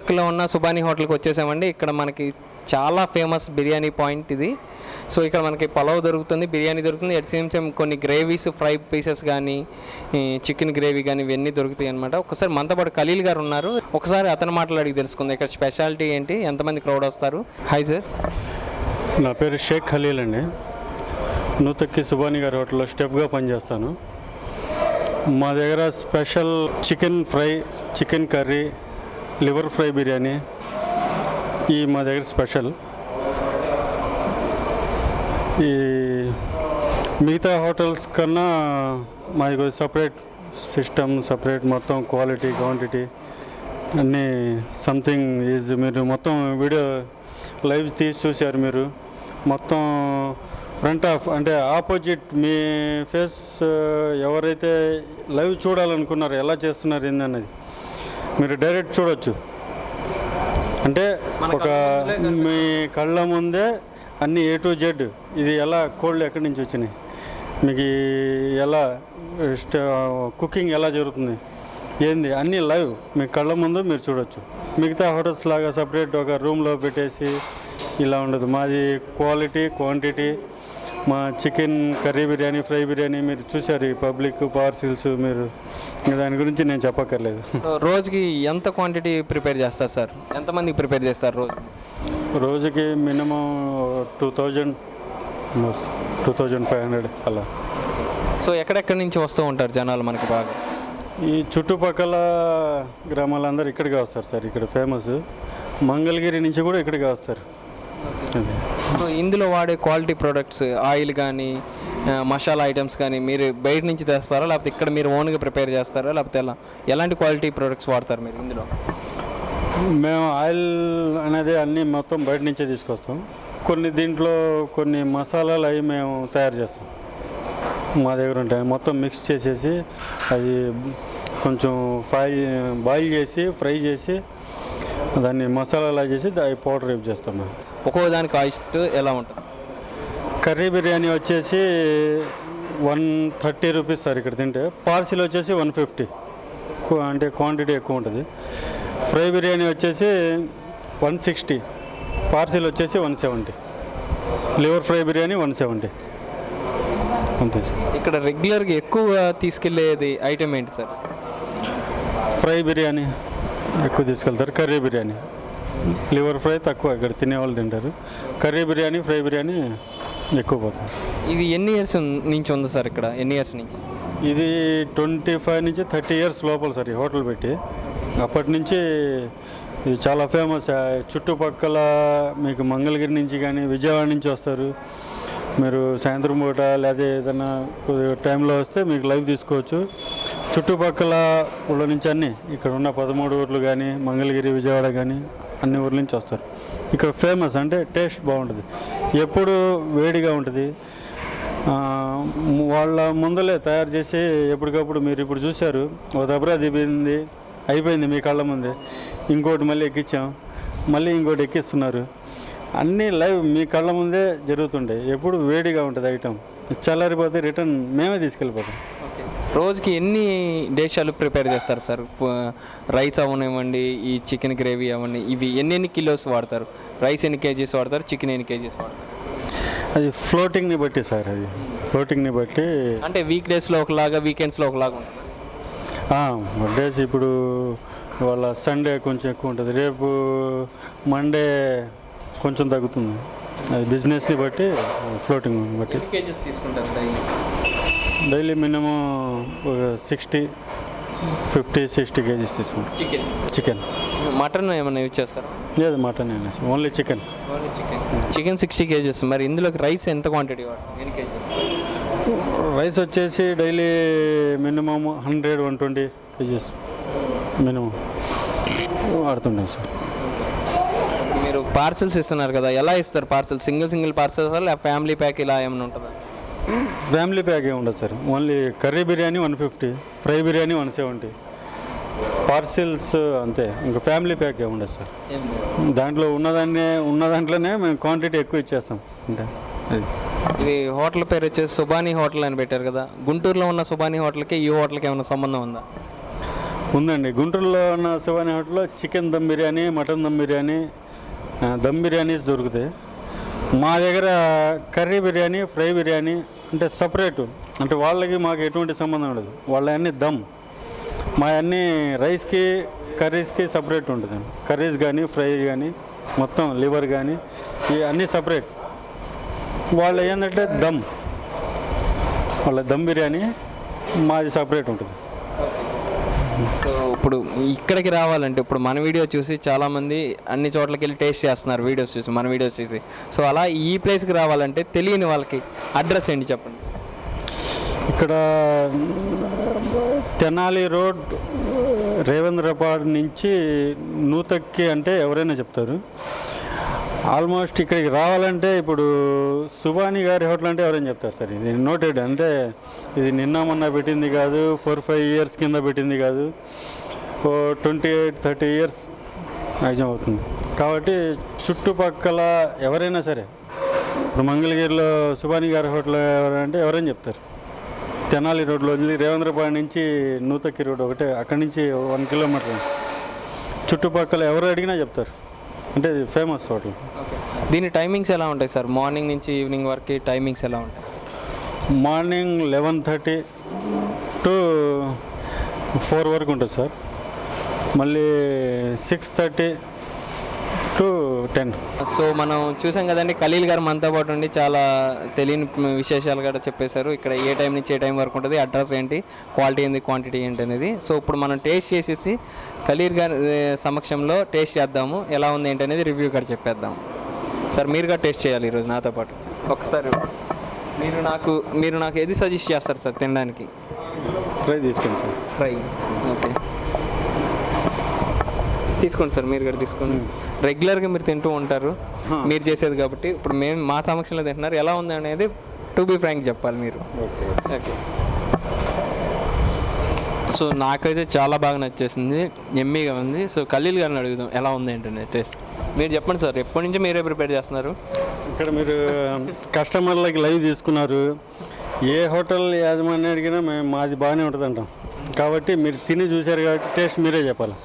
చుట్టుపక్కల ఉన్న సుబానీ హోటల్కి వచ్చేసామండి. ఇక్కడ మనకి చాలా ఫేమస్ బిర్యానీ పాయింట్ ఇది. సో ఇక్కడ మనకి పలావ్ దొరుకుతుంది, బిర్యానీ దొరుకుతుంది, అట్ సేమ్ టైం కొన్ని గ్రేవీస్, ఫ్రై పీసెస్ కానీ, చికెన్ గ్రేవీ కానీ ఇవన్నీ దొరుకుతాయి అనమాట. ఒకసారి మనతో పాటు ఖలీల్ గారు ఉన్నారు, ఒకసారి అతని మాటలు అడిగి తెలుసుకుందాం ఇక్కడ స్పెషాలిటీ ఏంటి, ఎంతమంది క్రౌడ్ వస్తారు. Hi sir. నా పేరు షేక్ ఖలీల్ అండి. నూతక్కి సుబానీ గారి హోటల్లో స్టెఫ్గా పనిచేస్తాను. మా దగ్గర special chicken fry, chicken curry, liver fry biryani ఈ మా దగ్గర స్పెషల్. ఈ మిగతా హోటల్స్ కన్నా మాది సపరేట్ సిస్టమ్, సపరేట్ మొత్తం క్వాలిటీ, క్వాంటిటీ అన్నీ సంథింగ్ ఈజ్. మీరు మొత్తం వీడియో లైవ్ తీసి చూశారు. మీరు మొత్తం ఫ్రంట్ ఆఫ్ అంటే ఆపోజిట్ మీ ఫేస్ ఎవరైతే లైవ్ చూడాలనుకున్నారో ఎలా చేస్తున్నారు ఏందన్నది మీరు డైరెక్ట్ చూడొచ్చు. అంటే ఒక మీ కళ్ళ ముందే అన్ని A to Z, ఇది ఎలా కోళ్ళు ఎక్కడి నుంచి వచ్చినాయి, మీకు ఎలా కుకింగ్ ఎలా జరుగుతుంది ఏంది అన్నీ లైవ్ మీ కళ్ళ ముందు మీరు చూడొచ్చు. మిగతా హోటల్స్ లాగా సపరేట్ ఒక రూమ్లో పెట్టేసి ఇలా ఉండదు. మాది క్వాలిటీ, క్వాంటిటీ. మా chicken curry biryani, fry biryani మీరు చూసారు, ఈ పబ్లిక్ పార్సిల్స్, మీరు దాని గురించి నేను చెప్పక్కర్లేదు. రోజుకి ఎంత క్వాంటిటీ ప్రిపేర్ చేస్తారు సార్? ఎంతమందికి ప్రిపేర్ చేస్తారు రోజుకి మినిమం 2500 అలా. సో ఎక్కడెక్కడి నుంచి వస్తూ ఉంటారు జనాలు మనకి బాగా? ఈ చుట్టుపక్కల గ్రామాలందరూ ఇక్కడికే వస్తారు సార్. ఇక్కడ ఫేమస్ మంగళగిరి నుంచి కూడా ఇక్కడికే వస్తారు. సో ఇందులో వాడే క్వాలిటీ ప్రొడక్ట్స్, ఆయిల్ కానీ, మసాలా ఐటమ్స్ కానీ మీరు బయట నుంచి తెస్తారా, లేకపోతే ఇక్కడ మీరు ఓన్గా ప్రిపేర్ చేస్తారా, లేకపోతే ఎలాంటి క్వాలిటీ ప్రొడక్ట్స్ వాడతారు మీరు ఇందులో? మేము ఆయిల్ అనేది అన్నీ మొత్తం బయట నుంచే తీసుకొస్తాం. దీంట్లో కొన్ని మసాలాలు అవి మేము తయారు చేస్తాం. మా దగ్గర ఉంటాయి. మొత్తం మిక్స్ చేసేసి అది కొంచెం బాయిల్ చేసి, ఫ్రై చేసి, దాన్ని మసాలాలా చేసి అవి పౌడర్ రేపు చేస్తాం మేము. ఒక్కో దానికి కాస్ట్ ఎలా ఉంటుంది? కర్రీ బిర్యానీ వచ్చేసి 130 రూపీస్ సార్ ఇక్కడ తింటే. పార్సిల్ వచ్చేసి 150, అంటే క్వాంటిటీ ఎక్కువ ఉంటుంది. ఫ్రై బిర్యానీ వచ్చేసి 160, పార్సిల్ వచ్చేసి 170. లివర్ ఫ్రై బిర్యానీ 170 అంతే సార్. ఇక్కడ రెగ్యులర్గా ఎక్కువ తీసుకెళ్లేది ఐటమ్ ఏంటి సార్? ఫ్రై బిర్యానీ ఎక్కువ తీసుకెళ్తారు, కర్రీ బిర్యానీ. లివర్ ఫ్రై తక్కువ ఇక్కడ తినేవాళ్ళు తింటారు. కర్రీ బిర్యానీ, ఫ్రై బిర్యానీ ఎక్కువ పోతుంది. ఇది ఎన్ని ఇయర్స్ నుంచి ఉంది సార్ ఇక్కడ? ఎన్ని ఇయర్స్ నుంచి? ఇది 25 నుంచి 30 ఇయర్స్ లోపల సార్ ఈ హోటల్ పెట్టి. అప్పటి నుంచి ఇది చాలా ఫేమస్. చుట్టుపక్కల మీకు మంగళగిరి నుంచి కానీ, విజయవాడ నుంచి వస్తారు. మీరు సాయంత్రం పూట లేదా ఏదైనా టైంలో వస్తే మీకు లైవ్ తీసుకోవచ్చు. చుట్టుపక్కల ఊళ్ళ నుంచి అన్నీ ఇక్కడ ఉన్న 13 ఊర్లు కానీ, మంగళగిరి, విజయవాడ కానీ అన్ని ఊర్ల నుంచి వస్తారు. ఇక్కడ ఫేమస్ అంటే టేస్ట్ బాగుంటుంది, ఎప్పుడు వేడిగా ఉంటుంది. వాళ్ళ ముందలే తయారు చేసి ఎప్పటికప్పుడు మీరు ఇప్పుడు చూశారు, ఒక దబరా దిగింది అయిపోయింది మీ కళ్ళ ముందే, ఇంకోటి మళ్ళీ ఎక్కించాం, మళ్ళీ ఇంకోటి ఎక్కిస్తున్నారు. అన్నీ లైవ్ మీ కళ్ళ ముందే జరుగుతుంటాయి. ఎప్పుడు వేడిగా ఉంటుంది ఐటమ్. చల్లారిపోతే రిటర్న్ మేమే తీసుకెళ్ళిపోతాం. రోజుకి ఎన్ని డిషాలు ప్రిపేర్ చేస్తారు సార్? రైస్ అవనివ్వండి, ఈ చికెన్ గ్రేవీ అవ్వండి, ఇవి ఎన్ని కిలోస్ వాడతారు? రైస్ ఎన్ని కేజీస్ వాడతారు, చికెన్ ఎన్ని కేజీస్ వాడతారు? అది ఫ్లోటింగ్ని బట్టి సార్, అది ఫ్లోటింగ్ని బట్టి. అంటే వీక్ డేస్లో ఒకలాగా, వీకెండ్స్లో ఒకలాగా ఉంటుంది. డేస్ ఇప్పుడు వాళ్ళ సండే కొంచెం ఎక్కువ ఉంటుంది, రేపు మండే కొంచెం తగ్గుతుంది. అది బిజినెస్ని బట్టి, ఫ్లోటింగ్ బట్టి. కేజీస్ తీసుకుంటారు డైలీ మినిమం 50-60 కేజీస్ తీసుకుంటాం. చికెన్. మటన్ ఏమైనా యూజ్ చేస్తారా? లేదు, మటన్ ఏమైనా, ఓన్లీ చికెన్. Chicken 60 kgs. మరి ఇందులోకి రైస్ ఎంత క్వాంటిటీ వాడతారు? ఎన్ని కేజీస్? రైస్ వచ్చేసి డైలీ మినిమం 100-120 కేజీస్ మినిమం వాడుతుంటాం సార్. మీరు పార్సల్స్ ఇస్తున్నారు కదా, ఎలా ఇస్తారు పార్సల్? సింగిల్ పార్సల్స్ లేదా ఫ్యామిలీ ప్యాక్ ఇలా ఏమైనా ఉంటుందా? ఫ్యామిలీ ప్యాక్ ఏమి ఉండదు sir. Only curry biryani 150, fry biryani 170, parcels అంతే. ఇంకా ఫ్యామిలీ ప్యాక్ ఏమి ఉండదు సార్. దాంట్లో ఉన్న దాంట్లోనే మేము క్వాంటిటీ ఎక్కువ ఇచ్చేస్తాం. అంటే అది ఇది హోటల్ పేరు వచ్చేసి సుబానీ హోటల్ అని పెట్టారు కదా, గుంటూరులో ఉన్న సుబానీ హోటల్కి ఈ హోటల్కి ఏమైనా సంబంధం ఉందా? ఉందండి. గుంటూరులో ఉన్న శివాని హోటల్లో చికెన్ దమ్ బిర్యానీ, మటన్ దమ్ బిర్యానీ, దమ్ బిర్యానీస్ దొరుకుతాయి. మా దగ్గర కర్రీ బిర్యానీ, ఫ్రై బిర్యానీ అంటే సపరేటు, అంటే వాళ్ళకి మాకు ఎటువంటి సంబంధం ఉండదు. వాళ్ళ అన్నీ దమ్, మా అన్నీ రైస్కి కర్రీస్కి సపరేట్ ఉంటుంది. కర్రీస్ కానీ ఫ్రై కానీ మొత్తం లివర్ కానీ ఇవి అన్నీ సపరేట్. వాళ్ళ ఏంటంటే దమ్, వాళ్ళ దమ్ బిర్యానీ, మాది సపరేట్ ఉంటుంది. సో ఇప్పుడు ఇక్కడికి రావాలంటే ఇప్పుడు మన వీడియో చూసి చాలామంది అన్ని చోట్లకి వెళ్ళి టేస్ట్ చేస్తున్నారు వీడియోస్ చూసి, మన వీడియోస్ చూసి. సో అలా ఈ ప్లేస్కి రావాలంటే తెలియని వాళ్ళకి అడ్రస్ ఏంటి చెప్పండి. ఇక్కడ తెనాలి రోడ్ రేవేంద్రపాడు నుంచి నూతక్కి అంటే ఎవరైనా చెప్తారు. ఆల్మోస్ట్ ఇక్కడికి రావాలంటే ఇప్పుడు సుబాని గారి హోటల్ అంటే ఎవరైనా చెప్తారు సార్. ఇది నోటెడ్, అంటే ఇది నిన్న మొన్న పెట్టింది కాదు, 4-5 ఇయర్స్ కింద పెట్టింది కాదు, 28-30 ఇయర్స్ మ్యాక్సిమం అవుతుంది. కాబట్టి చుట్టుపక్కల ఎవరైనా సరే ఇప్పుడు మంగళగిరిలో సుబాని గారి హోటల్ ఎవరంటే ఎవరైనా చెప్తారు. తెనాలి రోడ్లో వదిలి రేవేంద్రపాడు నుంచి నూతక్కి రోడ్ ఒకటే, అక్కడి నుంచి 1 కిలోమీటర్, చుట్టుపక్కల ఎవరు అడిగినా చెప్తారు. అంటే ఇది ఫేమస్ హోటల్. దీని టైమింగ్స్ ఎలా ఉంటాయి సార్? మార్నింగ్ నుంచి ఈవినింగ్ వరకు టైమింగ్స్ ఎలా ఉంటాయి? మార్నింగ్ 11:30 to 4 వరకు ఉంటుంది సార్. మళ్ళీ 6:30 to 10. సో మనం చూసాం కదండి, ఖలీల్ గారు మనతో పాటు ఉండి చాలా తెలియని విశేషాలు కూడా చెప్పేశారు. ఇక్కడ ఏ టైం నుంచి ఏ టైం వరకు ఉంటుంది, అడ్రస్ ఏంటి, క్వాలిటీ ఏంటి, క్వాంటిటీ ఏంటి అనేది. సో ఇప్పుడు మనం టేస్ట్ చేసేసి ఖలీల్ గారి సమక్షంలో టేస్ట్ చేద్దాము, ఎలా ఉంది ఏంటి అనేది రివ్యూ కూడా చెప్పేద్దాం. సార్ మీరు కూడా టేస్ట్ చేయాలి ఈరోజు నాతో పాటు. ఒకసారి మీరు నాకు ఏది సజెస్ట్ చేస్తారు సార్ తినడానికి? ఫ్రై తీసుకోండి సార్. ఫ్రై, ఓకే తీసుకోండి సార్, మీరు కూడా తీసుకోండి. రెగ్యులర్గా మీరు తింటూ ఉంటారు, మీరు చేసేది కాబట్టి. ఇప్పుడు మేము మా సమక్షంలో తింటున్నారు, ఎలా ఉంది అనేది టు బీ ఫ్రాంక్ చెప్పాలి మీరు. ఓకే. సో నాకైతే చాలా బాగా నచ్చేసింది, ఎమ్మీగా ఉంది. సో ఖలీల్ గారిని అడుగుదాం ఎలా ఉంది ఏంటనే టేస్ట్. మీరు చెప్పండి సార్, ఎప్పటి నుంచి మీరే ప్రిపేర్ చేస్తున్నారు? ఇక్కడ మీరు కస్టమర్లకి లైవ్ తీసుకున్నారు, ఏ హోటల్ యాజమాన్యం అడిగినా మేము మాది బాగానే ఉంటుంది అంటాం. కాబట్టి మీరు తిని చూశారు కాబట్టి టేస్ట్ మీరే చెప్పాలి.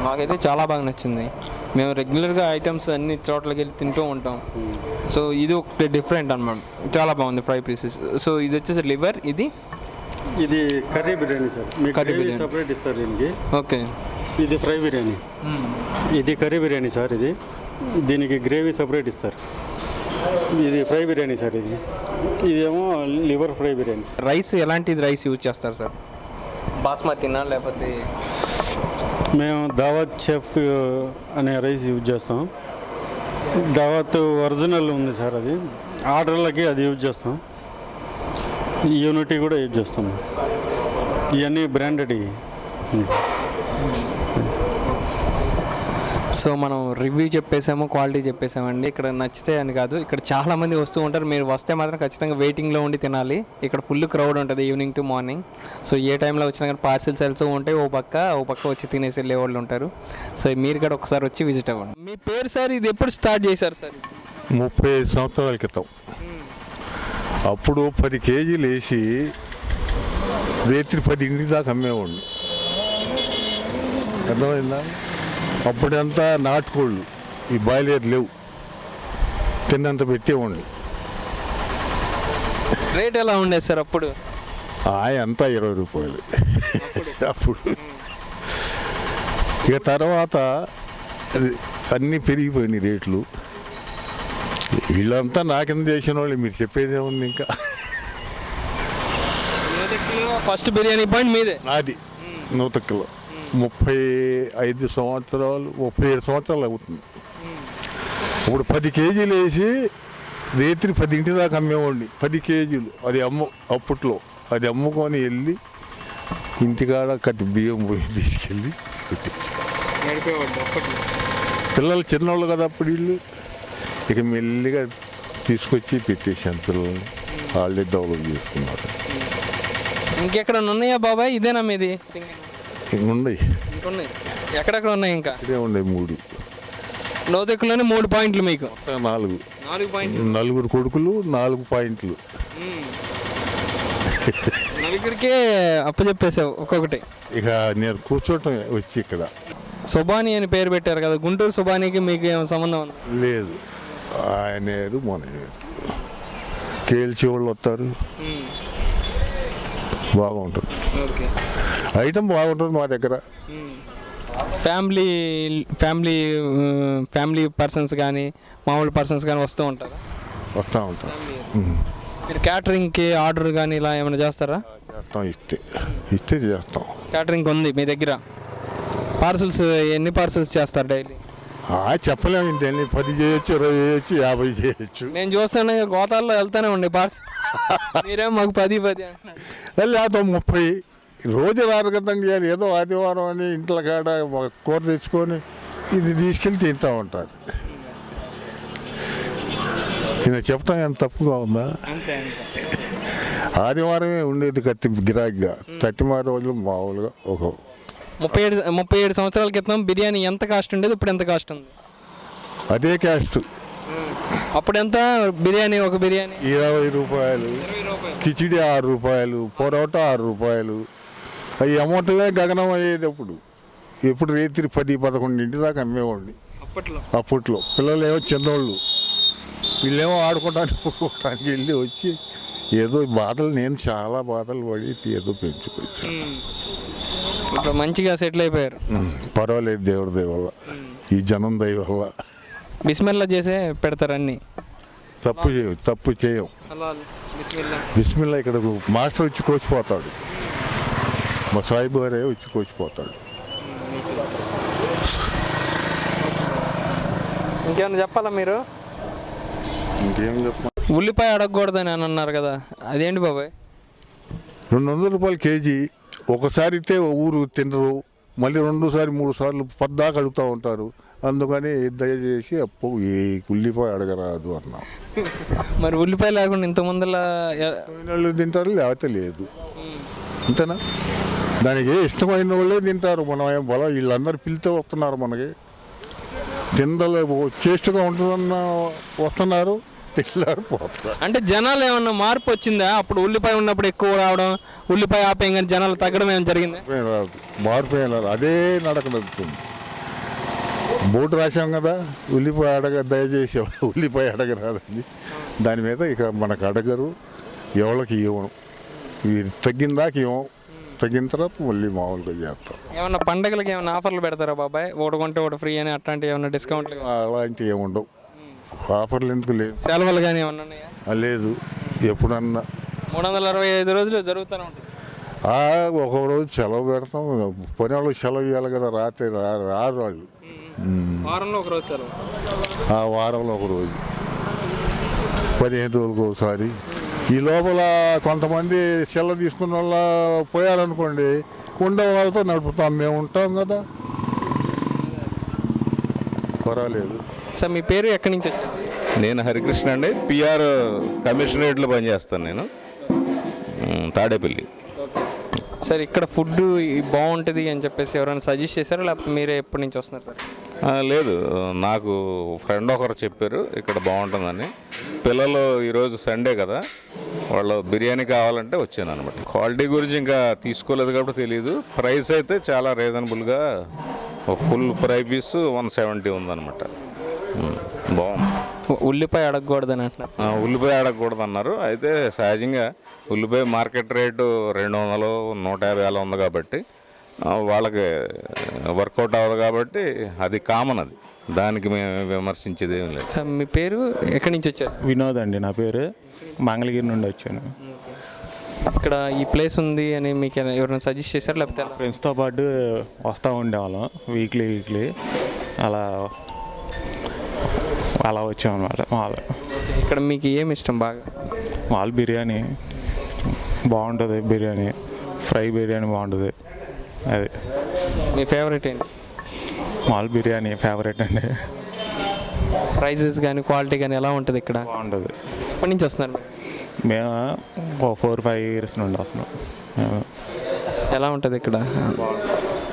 మాకైతే చాలా బాగా నచ్చింది. మేము రెగ్యులర్గా ఐటమ్స్ అన్ని చోట్లకి వెళ్ళి తింటూ ఉంటాం. సో ఇది ఒక డిఫరెంట్ అన్నమాట, చాలా బాగుంది ఫ్రై పీసెస్. సో ఇది వచ్చేసి లివర్, ఇది కర్రీ బిర్యానీ సార్. మీ కర్రీ బిర్యానీ సపరేట్ ఇస్తారు దీనికి. ఓకే. ఇది ఫ్రై బిర్యానీ, ఇది కర్రీ బిర్యానీ సార్. దీనికి గ్రేవీ సపరేట్ ఇస్తారు. ఇది ఫ్రై బిర్యానీ సార్. ఇదేమో లివర్ ఫ్రై బిర్యానీ. రైస్ ఎలాంటిది రైస్ యూజ్ చేస్తారు సార్? బాస్మతినా లేకపోతే? మేము దావత్ చెఫ్ అనే రైస్ యూజ్ చేస్తాం. దావత్ ఒరిజినల్ ఉంది సార్, అది ఆర్డర్లకి అది యూజ్ చేస్తాం. యూనిటీ కూడా యూజ్ చేస్తాం. ఇవన్నీ బ్రాండెడ్. సో మనం రివ్యూ చెప్పేసాము, క్వాలిటీ చెప్పేసామండి. ఇక్కడ నచ్చితే అని కాదు, ఇక్కడ చాలామంది వస్తూ ఉంటారు. మీరు వస్తే మాత్రం ఖచ్చితంగా వెయిటింగ్లో ఉండి తినాలి. ఇక్కడ ఫుల్ క్రౌడ్ ఉంటుంది ఈవినింగ్ టు మార్నింగ్. సో ఏ టైంలో వచ్చినా కానీ పార్సిల్స్ వెళ్తూ ఉంటాయి, ఓ పక్క వచ్చి తినేసి వెళ్ళే వాళ్ళు ఉంటారు. సో మీరు కూడా ఒకసారి వచ్చి విజిట్ అవ్వండి. మీ పేరు సార్, ఇది ఎప్పుడు స్టార్ట్ చేశారు సార్? 35 సంవత్సరాల క్రితం. అప్పుడు 10 కేజీలు వేసి రాత్రి 10 దాకా అమ్మేవాడిని. అర్థమైందా? అప్పుడంతా నాటుకోళ్ళు, ఈ బాయిలర్ లేవు, తిన్నంత పెట్టేవాడిని. రేట్ ఎలా ఉండేది సార్ అప్పుడు? అంతా 20 రూపాయలు అప్పుడు. ఇక తర్వాత అన్నీ పెరిగిపోయినాయి రేట్లు. వీళ్ళంతా నాకింద చేసిన వాళ్ళు, మీరు చెప్పేదే ఉంది. ఇంకా ఫస్ట్ బిర్యానీ పాయింట్ మీదే? నాది నూతక్కిలో 35 సంవత్సరాలు 37 సంవత్సరాలు అవుతుంది. ఇప్పుడు 10 కేజీలు వేసి రాత్రి 10 దాకా అమ్మేవాడిని. 10 కేజీలు అది అప్పట్లో అది అమ్ముకొని వెళ్ళి ఇంటికాడ కట్టి బియ్యం పోయి తీసుకెళ్ళి పిల్లలు చిన్నవాళ్ళు కదా అప్పుడు వీళ్ళు. ఇక మెల్లిగా తీసుకొచ్చి పెట్టేసాను పిల్లల్ని, వాళ్ళే డెవలప్ చేసుకున్నారు. ఇంకెక్కడ ఉన్నాయా బాబాయ్? ఇదేనా మీది? ఉన్నాయి, ఎక్కడెక్కడ ఉన్నాయి? ఇంకా ఇదే ఉన్నాయి 3. నోదెక్కులోనే 3 పాయింట్లు మీకు? 4 పాయింట్లు. 4 కొడుకులు 4 పాయింట్లు. నలుగురికే అప్పచెప్పేసావు ఒక్కొక్కటి. ఇక నేను కూర్చోటం వచ్చి ఇక్కడ సుబాని అని పేరు పెట్టారు కదా, గుంటూరు సుబానికి మీకు ఏమైనా సంబంధం ఉంది? లేదు, ఆయన వేరు మన వేరు. కేల్చి వాళ్ళు వస్తారు, బాగుంటుంది, ఓకే. ఐటమ్ బాగుంటుంది మా దగ్గర. ఫ్యామిలీ ఫ్యామిలీ ఫ్యామిలీ పర్సన్స్ కానీ మామూలు పర్సన్స్ కానీ వస్తూ ఉంటారా? వస్తూ ఉంటారు. మీరు క్యాటరింగ్కి ఆర్డర్ కానీ ఇలా ఏమైనా చేస్తారా? చేస్తాం, ఇస్తే చేస్తాం. క్యాటరింగ్ ఉంది మీ దగ్గర? పార్సల్స్ ఎన్ని పార్సల్స్ చేస్తారు డైలీ? చెప్పలేము, ఇంత 10 చేయొచ్చు, 20 చేయొచ్చు, 50 చేయొచ్చు. నేను చూస్తాను గోతాల్లో వెళ్తానే ఉండే పార్సల్, మీరేం మాకు 10 అంటున్నారు. లేదా 30 రోజు రారు కదండి. ఏదో ఆదివారం అని ఇంట్లో కాడ కూర తెచ్చుకొని ఇది తీసుకెళ్ళి తింటూ ఉంటారు. నేను చెప్పడం ఎంత తప్పుగా ఉందా? ఆదివారమే ఉండేది గిరాకీగా, 30 రోజులు మామూలుగా. ఒక 37 సంవత్సరాల క్రితం బిర్యానీ ఎంత కాస్ట్ ఉండేది, ఇప్పుడు ఎంత కాస్ట్ ఉంది? అదే కాస్ట్. అప్పుడు ఎంత బిర్యానీ? ఒక బిర్యానీ 20 రూపాయలు, కిచిడి 6 రూపాయలు, పొరోటా 6 రూపాయలు. అవి అమౌంట్గా గగనం అయ్యేది. ఎప్పుడు రేత్రి 10-11 దాకా అమ్మేవాడిని అప్పట్లో. పిల్లలు ఏమో చిన్నోళ్ళు, వీళ్ళేమో ఆడుకోవడానికి వెళ్ళి వచ్చి ఏదో బాధలు, నేను చాలా బాధలు పడి ఏదో పెంచుకొచ్చాను. ఇప్పుడు మంచిగా సెటిల్ అయిపోయారు. పర్వాలేదు, దేవుడి దయ వల్ల, ఈ జనం దయ వల్ల. బిస్మిల్లా చేసే పెడతారు అన్ని. తప్పు చేయం. బిస్మిల్లా ఇక్కడ మాస్టర్ వచ్చి కోసిపోతాడు, మా సాయిబు గారే వచ్చి కోసిపోతాడు. ఇంకేమైనా చెప్పాలా మీరు? ఇంకేం చెప్ప, ఉల్లిపాయ అడగకూడదని అని అన్నారు కదా, అదేంటి బాబాయ్? 200 రూపాయలు కేజీ. ఒకసారి ఇస్తే ఊరు తినరు, మళ్ళీ 2 సార్లు 3 సార్లు పద్దాకా అడుగుతూ ఉంటారు. అందుకని దయచేసి ఏ ఉల్లిపాయ అడగరాదు అన్నాం. మరి ఉల్లిపాయ లేకుండా ఇంత ముందలా వాళ్ళు తింటారు, లేకపోతే లేదు, అంతేనా? దానికి ఇష్టమైన వాళ్ళే తింటారు. మనం ఏం బలం, వీళ్ళందరూ పిలితే వస్తున్నారు, మనకి తిందలు చేష్టగా ఉంటుందన్న వస్తున్నారు, తిన్నారు, పోతున్నారు. అంటే జనాలు ఏమన్నా మార్పు వచ్చిందా? అప్పుడు ఉల్లిపాయ ఉన్నప్పుడు ఎక్కువ రావడం, ఉల్లిపాయ ఆపేయం కానీ జనాలు తగ్గడం ఏమైనా జరిగింది? మార్పు అయినారు, అదే నడక నడుతుంది. బోర్డు రాశాం కదా, ఉల్లిపాయ దయచేసి ఉల్లిపాయ అడగరాదని. దాని మీద ఇక మనకు అడగరు, ఎవరికి ఇవ్వను. తగ్గిన దాకా ఇవ్వం, తగ్గిన తర్వాత మళ్ళీ మామూలుగా చేస్తాం. ఏమన్నా పండగలకి ఏమైనా ఆఫర్లు పెడతారా బాబాయ్? ఒకటి కొంటే ఒకటి ఫ్రీ అని అట్లాంటివి ఏమన్నా డిస్కౌంట్లు? అలాంటివి ఏముండవు. ఆఫర్లు ఎందుకు లేదు. సెలవులు కానీ ఏమన్నా ఉన్నాయా? లేదు, ఎప్పుడన్నా 365 రోజులు జరుగుతూనే ఉంటుంది. ఒక రోజు సెలవు పెడతాం, పని వాళ్ళకి సెలవు ఇవ్వాలి కదా, రాత్రి రారు వాళ్ళు. వారంలో ఒక రోజు సెలవు, వారంలో ఒక రోజు, 15 రోజులకు ఒకసారి. ఈ లోపల కొంతమంది సెలవు తీసుకున్న వాళ్ళ పోయారనుకోండి, ఉండే వాళ్ళతో నడుపుతాం, మేము ఉంటాం కదా, పర్వాలేదు. సార్ మీ పేరు ఎక్కడి నుంచి వచ్చారు? నేను హరికృష్ణ అండి, పిఆర్ కమిషనరేట్లో పనిచేస్తాను నేను, తాడేపల్లి. సార్ ఇక్కడ ఫుడ్ బాగుంటుంది అని చెప్పేసి ఎవరైనా సజెస్ట్ చేశారా, లేకపోతే మీరే ఎప్పటి నుంచి వస్తున్నారు సార్? లేదు, నాకు ఫ్రెండ్ ఒకరు చెప్పారు ఇక్కడ బాగుంటుందని. పిల్లలు ఈరోజు సండే కదా, వాళ్ళు బిర్యానీ కావాలంటే వచ్చాను అనమాట. క్వాలిటీ గురించి ఇంకా తీసుకోలేదు కాబట్టి తెలియదు. ప్రైస్ అయితే చాలా రీజనబుల్గా, ఒక ఫుల్ ఫ్రై పీస్ 170 ఉందన్నమాట. బాగుంది. ఉల్లిపాయ అడగకూడదని అంటున్నారు. ఉల్లిపాయ అడగకూడదు అన్నారు. అయితే సహజంగా ఉల్లిపాయ మార్కెట్ రేటు 200, 150 అలా ఉంది కాబట్టి వాళ్ళకి వర్కౌట్ అవ్వదు కాబట్టి అది కామన్, అది దానికి మేము విమర్శించేది ఏం లేదు. సార్ మీ పేరు ఎక్కడి నుంచి వచ్చారు? వినోద్ అండి నా పేరు, మంగళగిరి నుండి వచ్చాను. ఇక్కడ ఈ ప్లేస్ ఉంది అని మీకు ఎవరైనా సజెస్ట్ చేశారు, లేకపోతే ఫ్రెండ్స్తో పాటు వస్తూ ఉండేవాళ్ళం వీక్లీ అలా వచ్చామన్నమాట. ఇక్కడ మీకు ఏమి ఇష్టం బాగా? మాల్ బిర్యానీ బాగుంటుంది, బిర్యానీ ఫ్రై బిర్యానీ బాగుంటుంది. అది మీ ఫేవరెట్ ఏంటి? మాల్ బిర్యానీ ఫేవరెట్ అండి. ప్రైజెస్ కానీ క్వాలిటీ కానీ ఎలా ఉంటుంది ఇక్కడ? బాగుంటుంది. ఎప్పటి నుంచి వస్తున్నారు మేము? 4-5 years నుండి వస్తున్నాం. ఎలా ఉంటుంది ఇక్కడ?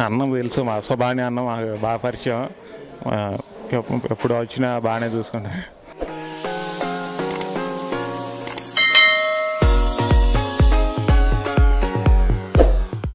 అన్నం తెలుసు, మా సుబాని అన్నం మాకు బాగా పరిచయం, ఎప్పుడు వచ్చినా బాగానే చూసుకుంటాం.